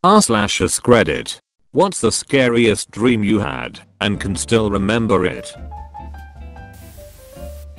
r/AskReddit. What's the scariest dream you had and can still remember it?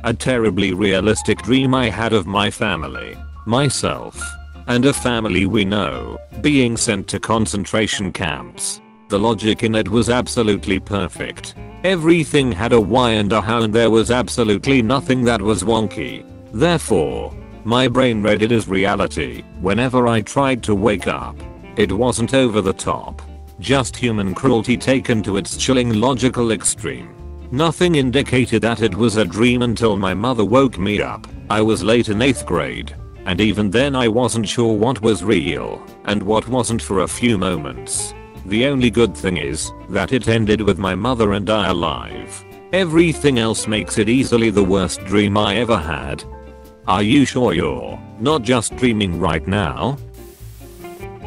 A terribly realistic dream I had of my family, myself, and a family we know being sent to concentration camps. The logic in it was absolutely perfect. Everything had a why and a how, and there was absolutely nothing that was wonky. Therefore, my brain read it as reality whenever I tried to wake up. It wasn't over the top. Just human cruelty taken to its chilling logical extreme. Nothing indicated that it was a dream until my mother woke me up. I was late in 8th grade, and even then I wasn't sure what was real and what wasn't for a few moments. The only good thing is that it ended with my mother and I alive. Everything else makes it easily the worst dream I ever had. Are you sure you're not just dreaming right now?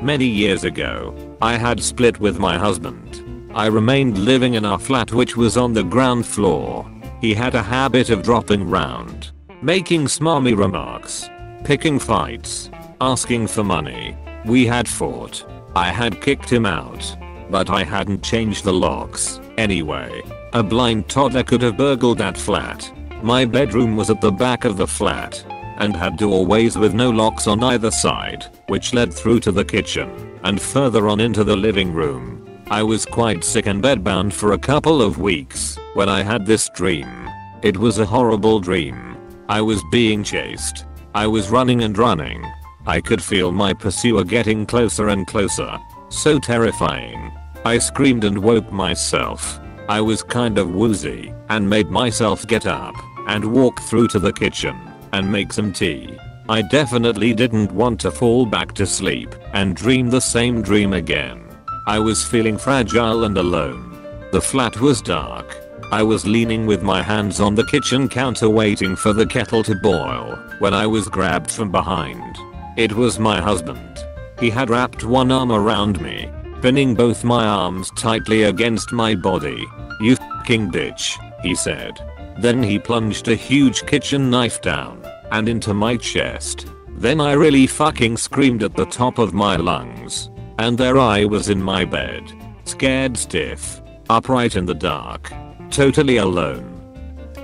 Many years ago, I had split with my husband. I remained living in our flat, which was on the ground floor. He had a habit of dropping round, making smarmy remarks, picking fights, asking for money. We had fought. I had kicked him out, but I hadn't changed the locks. Anyway, a blind toddler could have burgled that flat. My bedroom was at the back of the flat and had doorways with no locks on either side, which led through to the kitchen and further on into the living room. I was quite sick and bedbound for a couple of weeks when I had this dream. It was a horrible dream. I was being chased. I was running and running. I could feel my pursuer getting closer and closer. So terrifying. I screamed and woke myself. I was kind of woozy and made myself get up and walk through to the kitchen and make some tea. I definitely didn't want to fall back to sleep and dream the same dream again. I was feeling fragile and alone. The flat was dark. I was leaning with my hands on the kitchen counter waiting for the kettle to boil when I was grabbed from behind. It was my husband. He had wrapped one arm around me, pinning both my arms tightly against my body. "You fucking bitch," he said. Then he plunged a huge kitchen knife down and into my chest. Then I really fucking screamed at the top of my lungs. And there I was in my bed, scared stiff, upright in the dark, totally alone.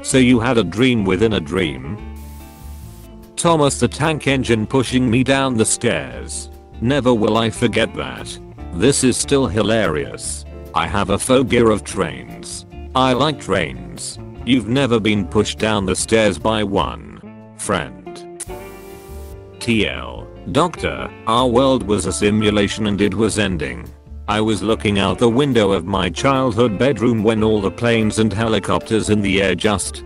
So you had a dream within a dream? Thomas the Tank Engine pushing me down the stairs. Never will I forget that. This is still hilarious. I have a phobia of trains. I like trains. You've never been pushed down the stairs by one, friend. TL. Doctor, our world was a simulation and it was ending. I was looking out the window of my childhood bedroom when all the planes and helicopters in the air just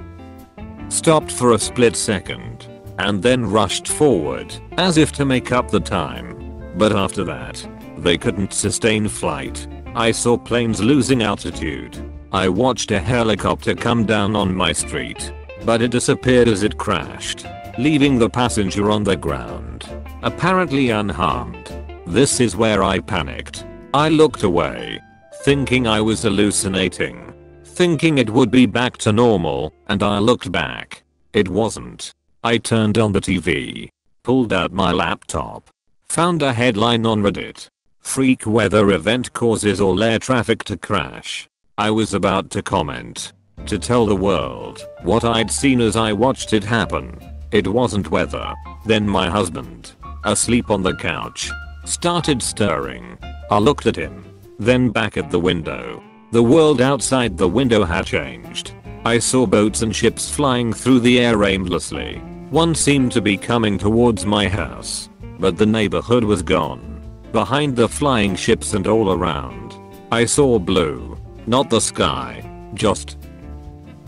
stopped for a split second and then rushed forward as if to make up the time. But after that, they couldn't sustain flight. I saw planes losing altitude. I watched a helicopter come down on my street, but it disappeared as it crashed, leaving the passenger on the ground, apparently unharmed. This is where I panicked. I looked away, thinking I was hallucinating, thinking it would be back to normal, and I looked back. It wasn't. I turned on the TV, pulled out my laptop, found a headline on Reddit. Freak weather event causes all air traffic to crash. I was about to comment, to tell the world what I'd seen as I watched it happen. It wasn't weather. Then my husband, asleep on the couch, started stirring. I looked at him, then back at the window. The world outside the window had changed. I saw boats and ships flying through the air aimlessly. One seemed to be coming towards my house, but the neighborhood was gone. Behind the flying ships and all around, I saw blue. Not the sky, just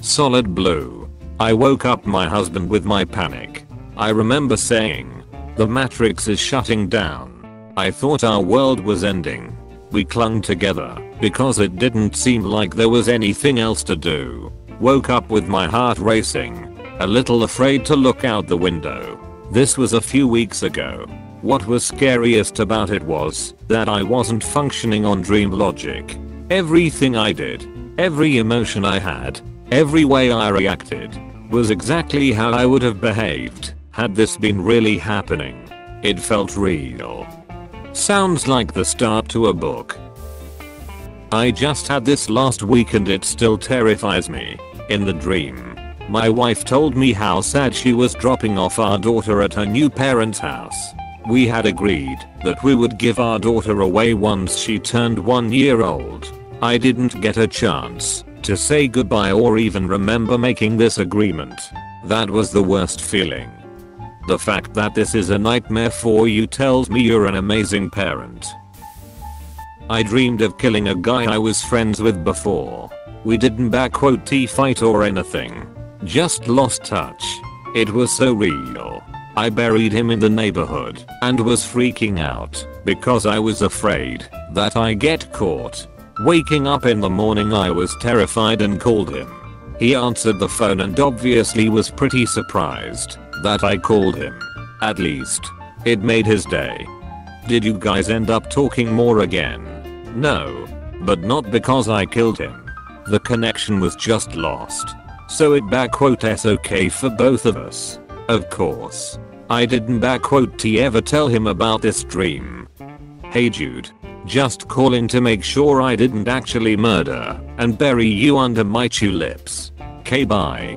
solid blue. I woke up my husband with my panic. I remember saying, "The Matrix is shutting down." I thought our world was ending. We clung together because it didn't seem like there was anything else to do. Woke up with my heart racing, a little afraid to look out the window. This was a few weeks ago. What was scariest about it was that I wasn't functioning on dream logic. Everything I did, every emotion I had, every way I reacted, was exactly how I would have behaved had this been really happening. It felt real. Sounds like the start to a book. I just had this last week and it still terrifies me. In the dream, my wife told me how sad she was dropping off our daughter at her new parents' house. We had agreed that we would give our daughter away once she turned 1 year old. I didn't get a chance to say goodbye or even remember making this agreement. That was the worst feeling. The fact that this is a nightmare for you tells me you're an amazing parent. I dreamed of killing a guy I was friends with before. We didn't fight or anything. Just lost touch. It was so real. I buried him in the neighborhood and was freaking out because I was afraid that I get caught. Waking up in the morning I was terrified and called him. He answered the phone and obviously was pretty surprised that I called him. At least, it made his day. Did you guys end up talking more again? No. But not because I killed him. The connection was just lost. So it s okay for both of us. Of course. I didn't ever tell him about this dream. Hey Jude. Just calling to make sure I didn't actually murder and bury you under my tulips. Okay, bye.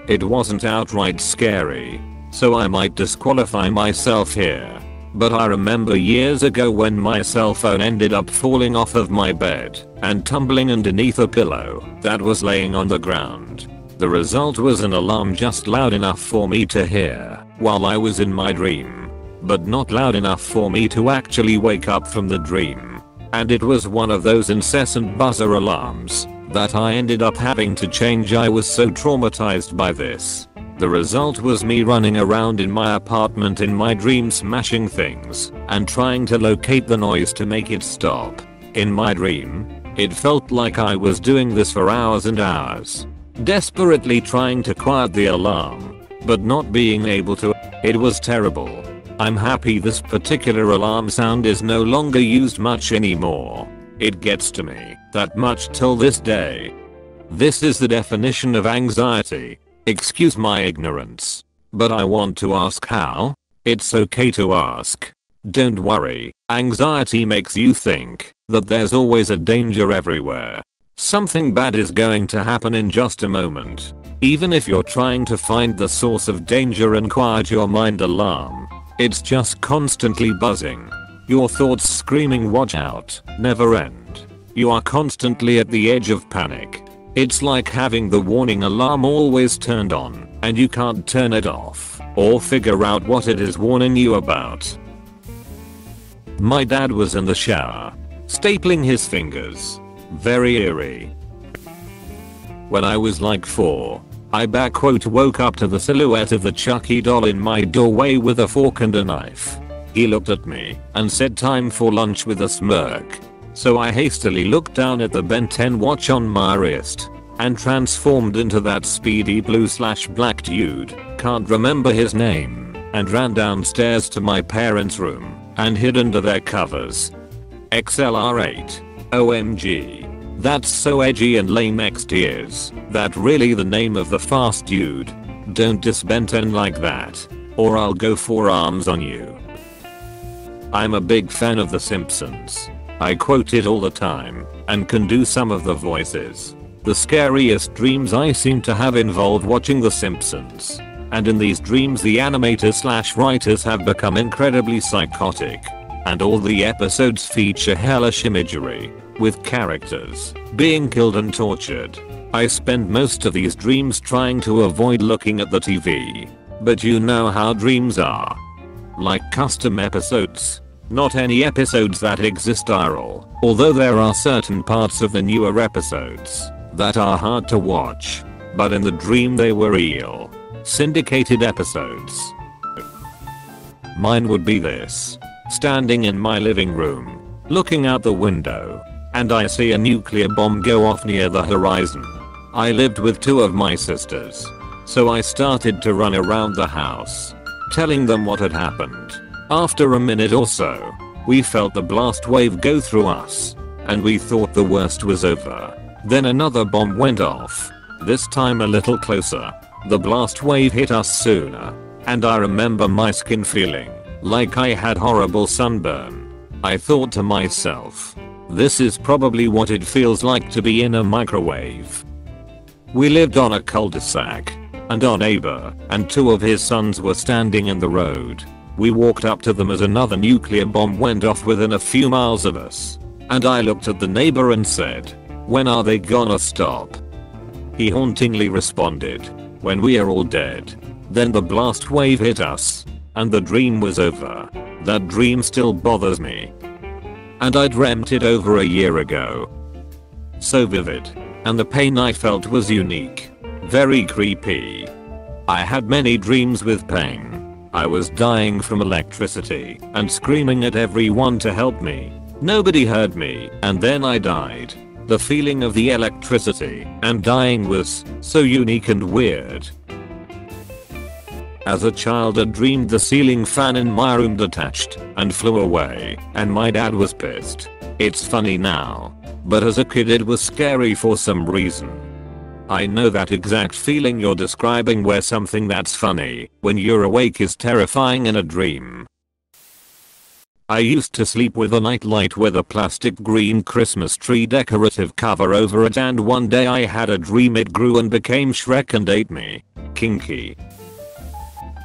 It wasn't outright scary, so I might disqualify myself here. But I remember years ago when my cell phone ended up falling off of my bed and tumbling underneath a pillow that was laying on the ground. The result was an alarm just loud enough for me to hear while I was in my dream, but not loud enough for me to actually wake up from the dream. And it was one of those incessant buzzer alarms that I ended up having to change. I was so traumatized by this. The result was me running around in my apartment in my dream smashing things and trying to locate the noise to make it stop. In my dream, it felt like I was doing this for hours and hours, desperately trying to quiet the alarm, but not being able to. It was terrible. I'm happy this particular alarm sound is no longer used much anymore. It gets to me that much till this day. This is the definition of anxiety. Excuse my ignorance, but I want to ask how? It's okay to ask. Don't worry, anxiety makes you think that there's always a danger everywhere. Something bad is going to happen in just a moment. Even if you're trying to find the source of danger and quiet your mind alarm, it's just constantly buzzing. Your thoughts screaming watch out never end. You are constantly at the edge of panic. It's like having the warning alarm always turned on and you can't turn it off or figure out what it is warning you about. My dad was in the shower, stapling his fingers. Very eerie. When I was like 4, I woke up to the silhouette of the Chucky doll in my doorway with a fork and a knife. He looked at me and said time for lunch with a smirk. So I hastily looked down at the Ben 10 watch on my wrist and transformed into that speedy blue/black dude, can't remember his name, and ran downstairs to my parents' room and hid under their covers. XLR8. OMG. That's so edgy and lame. Is that really the name of the fast dude? Don't diss Ben 10 like that, or I'll go forearms on you. I'm a big fan of The Simpsons. I quote it all the time and can do some of the voices. The scariest dreams I seem to have involve watching The Simpsons. And in these dreams the animators/writers have become incredibly psychotic. And all the episodes feature hellish imagery, with characters being killed and tortured. I spend most of these dreams trying to avoid looking at the TV. But you know how dreams are. Like custom episodes. Not any episodes that exist are all, although there are certain parts of the newer episodes that are hard to watch. But in the dream they were real, syndicated episodes. Mine would be this. Standing in my living room, looking out the window, and I see a nuclear bomb go off near the horizon. I lived with 2 of my sisters, so I started to run around the house, telling them what had happened. After a minute or so, we felt the blast wave go through us, and we thought the worst was over. Then another bomb went off, this time a little closer. The blast wave hit us sooner, and I remember my skin feeling like I had horrible sunburn. I thought to myself, this is probably what it feels like to be in a microwave. We lived on a cul-de-sac, and our neighbor and two of his sons were standing in the road. We walked up to them as another nuclear bomb went off within a few miles of us. And I looked at the neighbor and said, when are they gonna stop? He hauntingly responded, when we are all dead. Then the blast wave hit us, and the dream was over. That dream still bothers me. And I dreamt it over a year ago. So vivid, and the pain I felt was unique. Very creepy. I had many dreams with pain. I was dying from electricity and screaming at everyone to help me. Nobody heard me, and then I died. The feeling of the electricity and dying was so unique and weird. As a child I dreamed the ceiling fan in my room detached and flew away, and my dad was pissed. It's funny now, but as a kid it was scary for some reason. I know that exact feeling you're describing, where something that's funny when you're awake is terrifying in a dream. I used to sleep with a nightlight with a plastic green Christmas tree decorative cover over it, and one day I had a dream it grew and became Shrek and ate me. Kinky.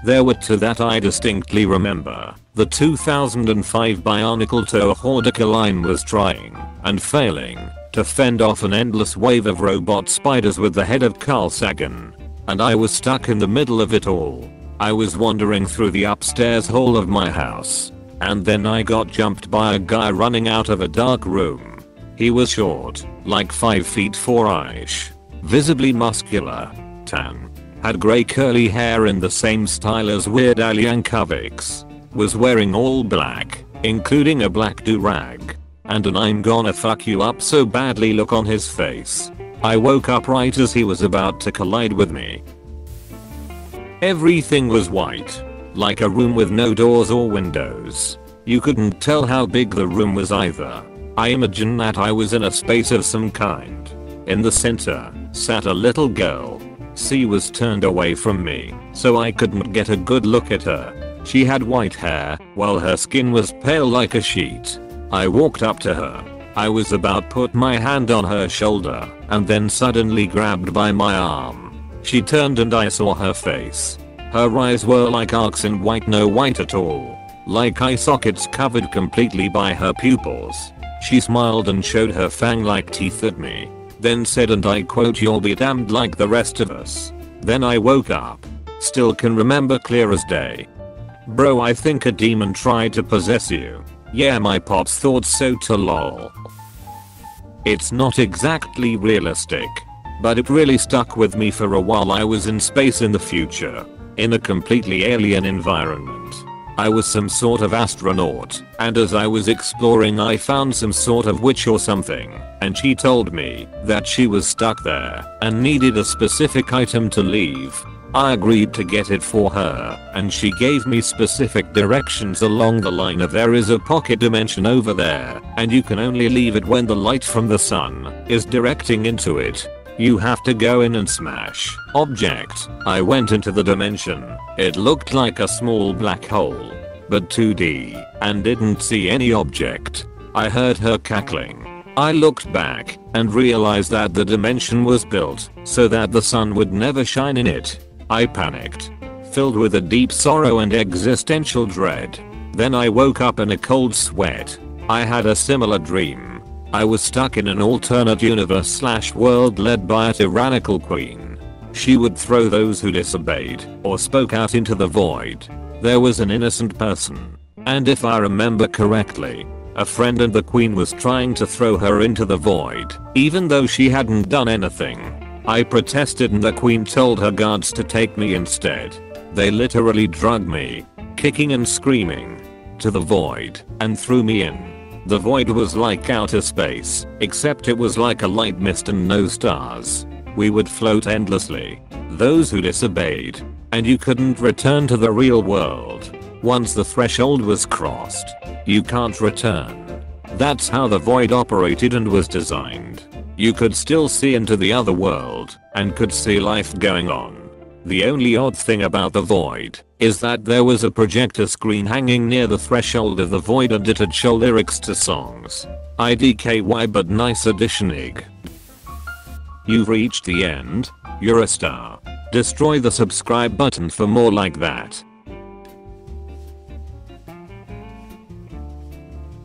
There were two that I distinctly remember. The 2005 Bionicle Toe Hordica line was trying and failing to fend off an endless wave of robot spiders with the head of Carl Sagan. And I was stuck in the middle of it all. I was wandering through the upstairs hall of my house, and then I got jumped by a guy running out of a dark room. He was short, like 5 feet 4-ish, visibly muscular, tan, had grey curly hair in the same style as Weird Al Yankovic's, was wearing all black, including a black do-rag, and an "I'm gonna fuck you up so badly" look on his face. I woke up right as he was about to collide with me. Everything was white, like a room with no doors or windows. You couldn't tell how big the room was either. I imagined that I was in a space of some kind. In the center sat a little girl. She was turned away from me, so I couldn't get a good look at her. She had white hair, while her skin was pale like a sheet. I walked up to her. I was about to put my hand on her shoulder, and then suddenly grabbed by my arm. She turned and I saw her face. Her eyes were like arcs in white, no white at all, like eye sockets covered completely by her pupils. She smiled and showed her fang-like teeth at me, then said, and I quote, "You'll be damned like the rest of us." Then I woke up. Still can remember clear as day. Bro, I think a demon tried to possess you. Yeah, my pops thought so too, lol. It's not exactly realistic, but it really stuck with me for a while. I was in space in the future, in a completely alien environment. I was some sort of astronaut, and as I was exploring I found some sort of witch or something, and she told me that she was stuck there and needed a specific item to leave. I agreed to get it for her, and she gave me specific directions along the line of, there is a pocket dimension over there, and you can only leave it when the light from the sun is directing into it. You have to go in and smash object. I went into the dimension. It looked like a small black hole, but 2D, and didn't see any object. I heard her cackling. I looked back and realized that the dimension was built so that the sun would never shine in it. I panicked, filled with a deep sorrow and existential dread. Then I woke up in a cold sweat. I had a similar dream. I was stuck in an alternate universe / world led by a tyrannical queen. She would throw those who disobeyed or spoke out into the void. There was an innocent person, and if I remember correctly, a friend, and the queen was trying to throw her into the void, even though she hadn't done anything. I protested and the queen told her guards to take me instead. They literally dragged me, kicking and screaming, to the void and threw me in. The void was like outer space, except it was like a light mist and no stars. We would float endlessly, those who disobeyed, and you couldn't return to the real world. Once the threshold was crossed, you can't return. That's how the void operated and was designed. You could still see into the other world and could see life going on. The only odd thing about the void is that there was a projector screen hanging near the threshold of the void and it had show lyrics to songs. IDKY, but nice addition ig. You've reached the end. You're a star. Destroy the subscribe button for more like that.